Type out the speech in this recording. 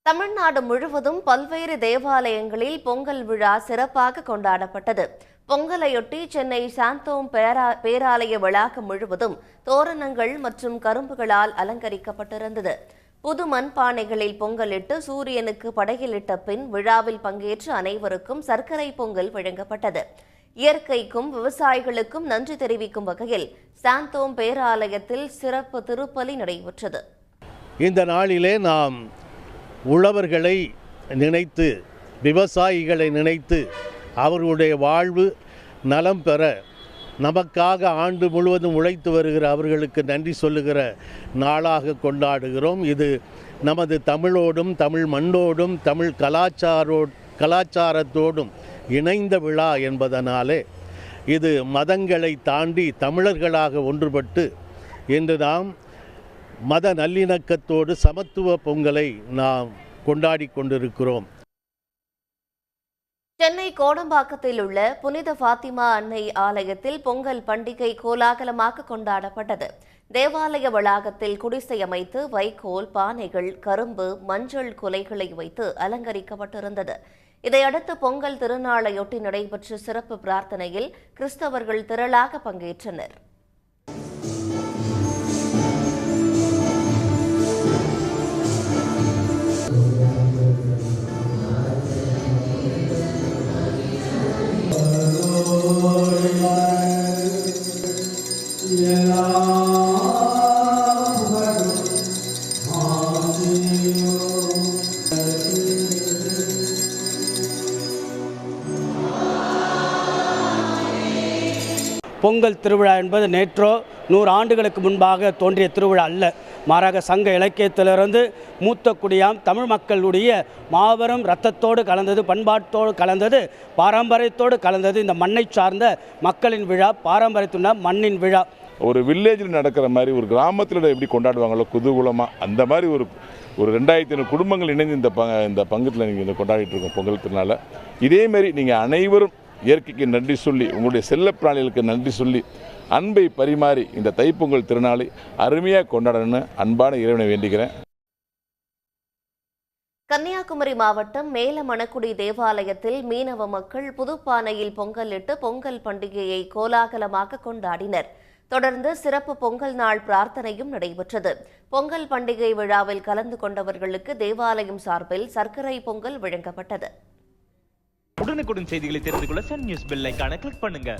தமிழ்நாடு முழுவதும் பல்வேறு தேவாலயங்களில் பொங்கல் விழா சிறப்பாக கொண்டாடப்பட்டது. பொங்கலையொட்டி சென்னை சாந்தோம் பேராலய வளாகம் முழுவதும் தோரணங்கள் மற்றும் கரும்புகளால் அலங்கரிக்கப்பட்டிருந்தது. புது மண்பானைகளில் பொங்கலிட்டு சூரியனுக்கு படையலிட்ட பின் விழாவில் பங்கேற்ற அனைவருக்கும் சர்க்கரை பொங்கல் வழங்கப்பட்டது. இயற்கைக்கும் விவசாயிகளுக்கும் நன்றி தெரிவிக்கும் வகையில் சாந்தோம் பேராலயத்தில் சிறப்பு திருப்பலி நடைபெற்றது. இந்த நாளிலே நாம் உழவர்களை நினைத்து, விவசாயிகளை நினைத்து, அவர்களுடைய வாழ்வு நலம் பெற நமக்காக ஆண்டு முழுவதும் உழைத்து வருகிற அவர்களுக்கு நன்றி சொல்லுகிற நாளாக கொண்டாடுகிறோம். இது நமது தமிழோடும், தமிழ் மண்ணோடும், தமிழ் கலாச்சாரத்தோடும் இணைந்த விழா என்பதனாலே இது மதங்களை தாண்டி தமிழர்களாக ஒன்றுபட்டு இன்று நாம் மத நல்லிணக்கத்தோடு சமத்துவ பொங்கலை நாம் கொண்டாடி கொண்டிருக்கிறோம். சென்னை கோடம்பாக்கத்தில் உள்ள புனித ஃபாத்திமா அன்னை ஆலயத்தில் பொங்கல் பண்டிகை கோலாகலமாக கொண்டாடப்பட்டது. தேவாலய வளாகத்தில் குடிசை அமைத்து வைக்கோல், பானைகள், கரும்பு, மஞ்சள் குலைகளை வைத்து அலங்கரிக்கப்பட்டிருந்தது. இதையடுத்து பொங்கல் திருநாளையொட்டி நடைபெற்ற சிறப்பு பிரார்த்தனையில் கிறிஸ்தவர்கள் திரளாக பங்கேற்றனர். பொங்கல் திருவிழா என்பது நேற்றோ 100 ஆண்டுகளுக்கு முன்பாக தோன்றிய திருவிழா அல்ல. மாறாக சங்க இலக்கியத்திலிருந்து மூத்த குடியாம் தமிழ் மக்களுடைய மாபெரும் இரத்தத்தோடு கலந்தது, பண்பாட்டோடு கலந்தது, பாரம்பரியத்தோடு கலந்தது இந்த மண்ணை சார்ந்த மக்களின் விழா, பாரம்பரியத்துள்ள மண்ணின் விழா. ஒரு வில்லேஜில் நடக்கிற மாதிரி, ஒரு கிராமத்தில் எப்படி கொண்டாடுவாங்களோ குதூகூலமாக, அந்த மாதிரி ஒரு 2500 குடும்பங்கள் இணைந்து இந்த பங்குத்தில் நீங்கள் இந்த கொண்டாடிட்டு இருக்கோம் பொங்கல் திருநாளை. இதேமாரி நீங்கள் அனைவரும் இயற்கைக்கு நன்றி சொல்லி, உங்களுடைய செல்லப்பிராணிகளுக்கு நன்றி சொல்லி, அன்பை பரிமாறி இந்த தைப்பொங்கல் திருநாளை அருமையாக கொண்டாடணும்னு அன்பான இறைவனை வேண்டிக்கிறேன். கன்னியாகுமரி மாவட்டம் மேலமணக்குடி தேவாலயத்தில் மீனவ மக்கள் புதுப்பானையில் பொங்கலிட்டு பொங்கல் பண்டிகையை கோலாகலமாக கொண்டாடினர். தொடர்ந்து சிறப்பு பொங்கல் நாள் பிரார்த்தனையும் நடைபெற்றது. பொங்கல் பண்டிகை விழாவில் கலந்து கொண்டவர்களுக்கு தேவாலயம் சார்பில் சர்க்கரை பொங்கல் வழங்கப்பட்டது. உடனுக்குடன் செய்திகளை தெரிந்து கொள்ள சன் நியூஸ் பெல் ஐகானை கிளிக் பண்ணுங்க.